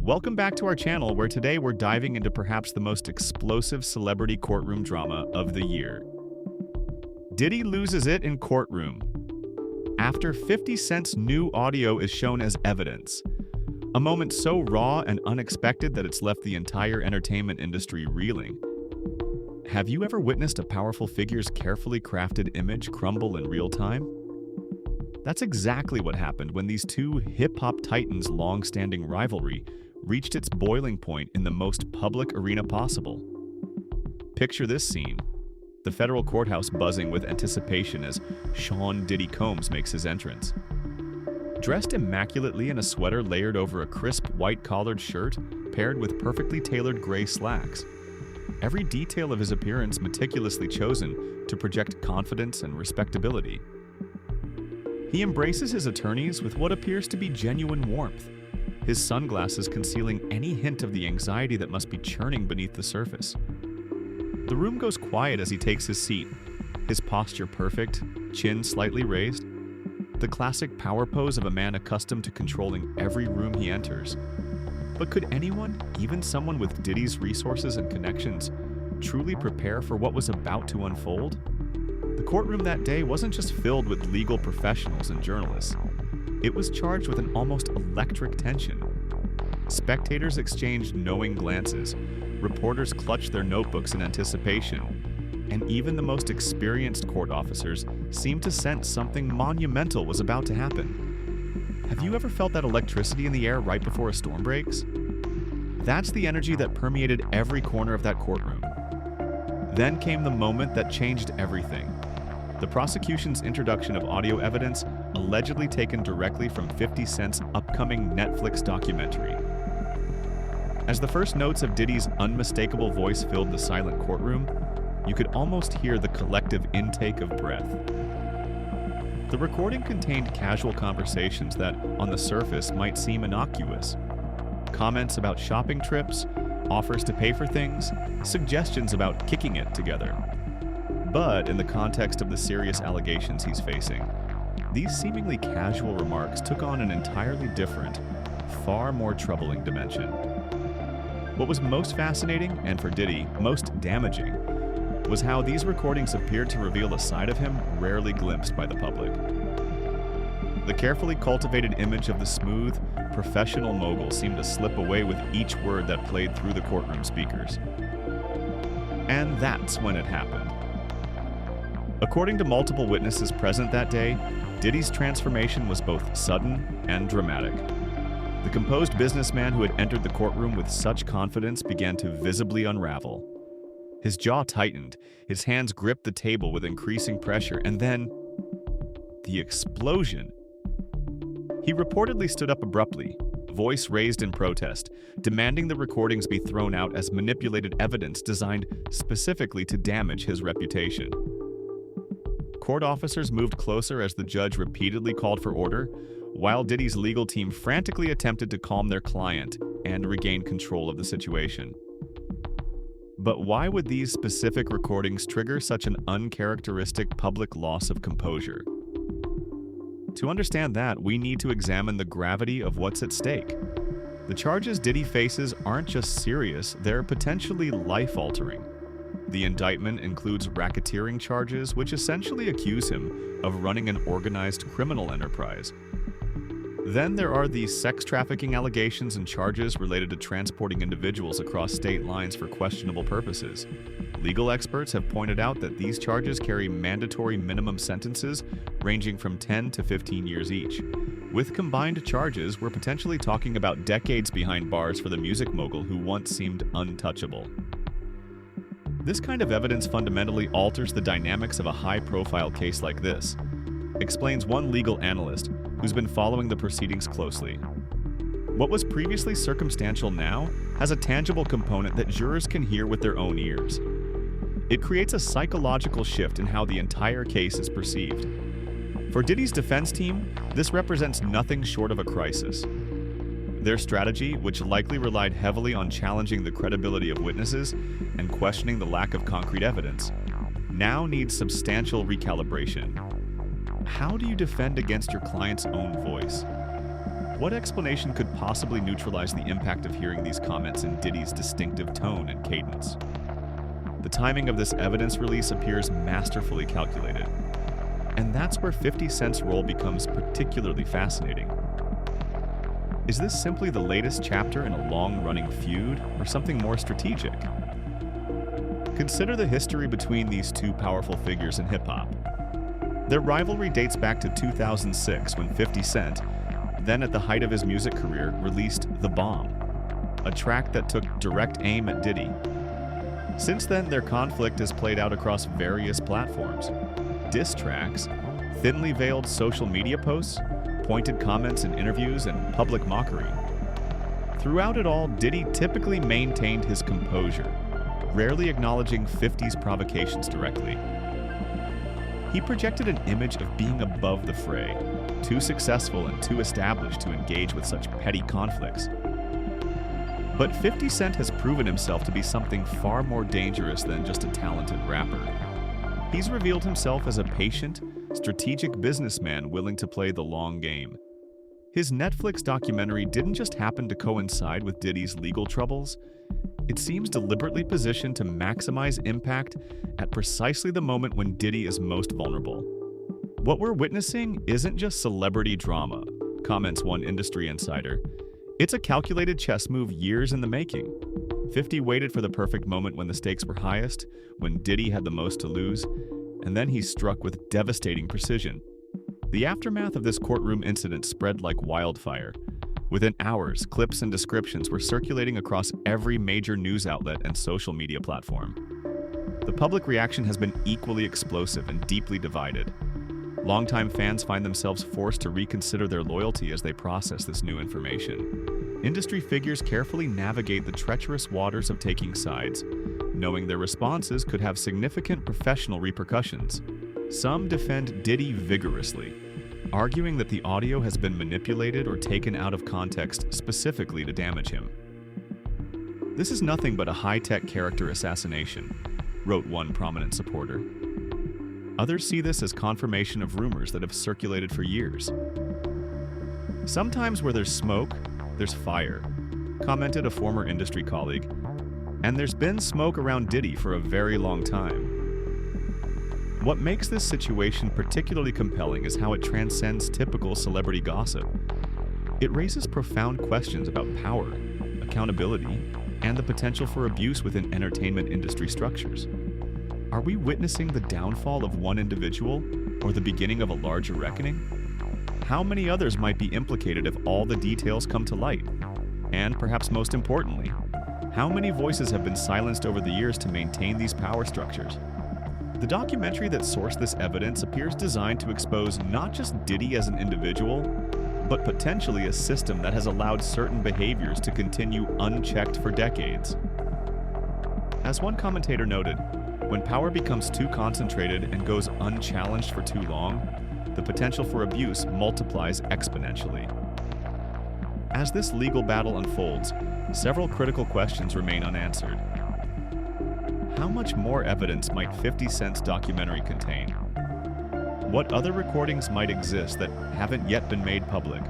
Welcome back to our channel, where today we're diving into perhaps the most explosive celebrity courtroom drama of the year. Diddy loses it in courtroom after 50 Cent's new audio is shown as evidence. A moment so raw and unexpected that it's left the entire entertainment industry reeling. Have you ever witnessed a powerful figure's carefully crafted image crumble in real time? That's exactly what happened when these two hip-hop titans' long-standing rivalry reached its boiling point in the most public arena possible. Picture this scene: the federal courthouse buzzing with anticipation as Sean Diddy Combs makes his entrance. Dressed immaculately in a sweater layered over a crisp white-collared shirt paired with perfectly tailored gray slacks, every detail of his appearance meticulously chosen to project confidence and respectability. He embraces his attorneys with what appears to be genuine warmth, his sunglasses concealing any hint of the anxiety that must be churning beneath the surface. The room goes quiet as he takes his seat, his posture perfect, chin slightly raised, the classic power pose of a man accustomed to controlling every room he enters. But could anyone, even someone with Diddy's resources and connections, truly prepare for what was about to unfold? The courtroom that day wasn't just filled with legal professionals and journalists. It was charged with an almost electric tension. Spectators exchanged knowing glances, reporters clutched their notebooks in anticipation, and even the most experienced court officers seemed to sense something monumental was about to happen. Have you ever felt that electricity in the air right before a storm breaks? That's the energy that permeated every corner of that courtroom. Then came the moment that changed everything: the prosecution's introduction of audio evidence allegedly taken directly from 50 Cent's upcoming Netflix documentary. As the first notes of Diddy's unmistakable voice filled the silent courtroom, you could almost hear the collective intake of breath. The recording contained casual conversations that, on the surface, might seem innocuous. Comments about shopping trips, offers to pay for things, suggestions about kicking it together. But in the context of the serious allegations he's facing, these seemingly casual remarks took on an entirely different, far more troubling dimension. What was most fascinating, and for Diddy, most damaging, was how these recordings appeared to reveal a side of him rarely glimpsed by the public. The carefully cultivated image of the smooth, professional mogul seemed to slip away with each word that played through the courtroom speakers. And that's when it happened. According to multiple witnesses present that day, Diddy's transformation was both sudden and dramatic. The composed businessman who had entered the courtroom with such confidence began to visibly unravel. His jaw tightened, his hands gripped the table with increasing pressure, and then the explosion. He reportedly stood up abruptly, voice raised in protest, demanding the recordings be thrown out as manipulated evidence designed specifically to damage his reputation. Court officers moved closer as the judge repeatedly called for order, while Diddy's legal team frantically attempted to calm their client and regain control of the situation. But why would these specific recordings trigger such an uncharacteristic public loss of composure? To understand that, we need to examine the gravity of what's at stake. The charges Diddy faces aren't just serious, they're potentially life-altering. The indictment includes racketeering charges, which essentially accuse him of running an organized criminal enterprise. Then there are the sex trafficking allegations and charges related to transporting individuals across state lines for questionable purposes. Legal experts have pointed out that these charges carry mandatory minimum sentences ranging from 10 to 15 years each. With combined charges, we're potentially talking about decades behind bars for the music mogul who once seemed untouchable. This kind of evidence fundamentally alters the dynamics of a high-profile case like this, explains one legal analyst who's been following the proceedings closely. What was previously circumstantial now has a tangible component that jurors can hear with their own ears. It creates a psychological shift in how the entire case is perceived. For Diddy's defense team, this represents nothing short of a crisis. Their strategy, which likely relied heavily on challenging the credibility of witnesses and questioning the lack of concrete evidence, now needs substantial recalibration. How do you defend against your client's own voice? What explanation could possibly neutralize the impact of hearing these comments in Diddy's distinctive tone and cadence? The timing of this evidence release appears masterfully calculated. And that's where 50 Cent's role becomes particularly fascinating. Is this simply the latest chapter in a long-running feud, or something more strategic? Consider the history between these two powerful figures in hip-hop. Their rivalry dates back to 2006 when 50 Cent, then at the height of his music career, released The Bomb, a track that took direct aim at Diddy. Since then, their conflict has played out across various platforms. Diss tracks, thinly veiled social media posts, pointed comments in interviews, and public mockery. Throughout it all, Diddy typically maintained his composure, rarely acknowledging 50's provocations directly. He projected an image of being above the fray, too successful and too established to engage with such petty conflicts. But 50 Cent has proven himself to be something far more dangerous than just a talented rapper. He's revealed himself as a patient, strategic businessman willing to play the long game. His Netflix documentary didn't just happen to coincide with Diddy's legal troubles. It seems deliberately positioned to maximize impact at precisely the moment when Diddy is most vulnerable. What we're witnessing isn't just celebrity drama, comments one industry insider. It's a calculated chess move years in the making. 50 waited for the perfect moment when the stakes were highest, when Diddy had the most to lose, and then he struck with devastating precision. The aftermath of this courtroom incident spread like wildfire. Within hours, clips and descriptions were circulating across every major news outlet and social media platform. The public reaction has been equally explosive and deeply divided. Longtime fans find themselves forced to reconsider their loyalty as they process this new information. Industry figures carefully navigate the treacherous waters of taking sides, knowing their responses could have significant professional repercussions. Some defend Diddy vigorously, arguing that the audio has been manipulated or taken out of context specifically to damage him. "This is nothing but a high-tech character assassination," wrote one prominent supporter. Others see this as confirmation of rumors that have circulated for years. "Sometimes where there's smoke, there's fire," commented a former industry colleague. And there's been smoke around Diddy for a very long time. What makes this situation particularly compelling is how it transcends typical celebrity gossip. It raises profound questions about power, accountability, and the potential for abuse within entertainment industry structures. Are we witnessing the downfall of one individual or the beginning of a larger reckoning? How many others might be implicated if all the details come to light? And perhaps most importantly, how many voices have been silenced over the years to maintain these power structures? The documentary that sourced this evidence appears designed to expose not just Diddy as an individual, but potentially a system that has allowed certain behaviors to continue unchecked for decades. As one commentator noted, when power becomes too concentrated and goes unchallenged for too long, the potential for abuse multiplies exponentially. As this legal battle unfolds, several critical questions remain unanswered. How much more evidence might 50 Cent's documentary contain? What other recordings might exist that haven't yet been made public?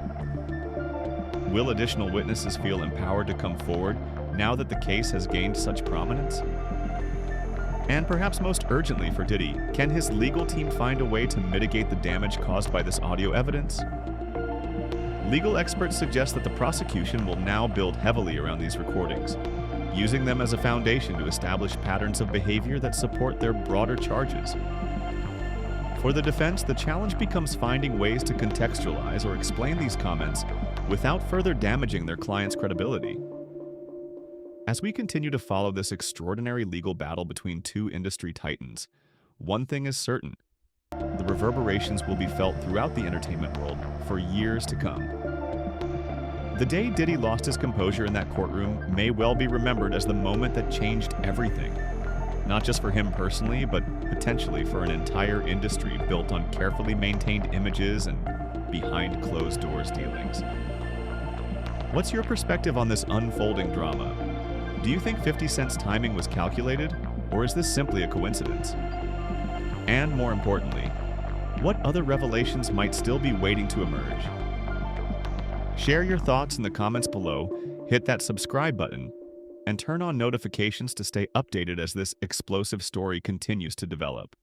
Will additional witnesses feel empowered to come forward now that the case has gained such prominence? And perhaps most urgently for Diddy, can his legal team find a way to mitigate the damage caused by this audio evidence? Legal experts suggest that the prosecution will now build heavily around these recordings, using them as a foundation to establish patterns of behavior that support their broader charges. For the defense, the challenge becomes finding ways to contextualize or explain these comments without further damaging their client's credibility. As we continue to follow this extraordinary legal battle between two industry titans, one thing is certain: the reverberations will be felt throughout the entertainment world for years to come. The day Diddy lost his composure in that courtroom may well be remembered as the moment that changed everything. Not just for him personally, but potentially for an entire industry built on carefully maintained images and behind closed doors dealings. What's your perspective on this unfolding drama? Do you think 50 Cent's timing was calculated, or is this simply a coincidence? And more importantly, what other revelations might still be waiting to emerge? Share your thoughts in the comments below, hit that subscribe button, and turn on notifications to stay updated as this explosive story continues to develop.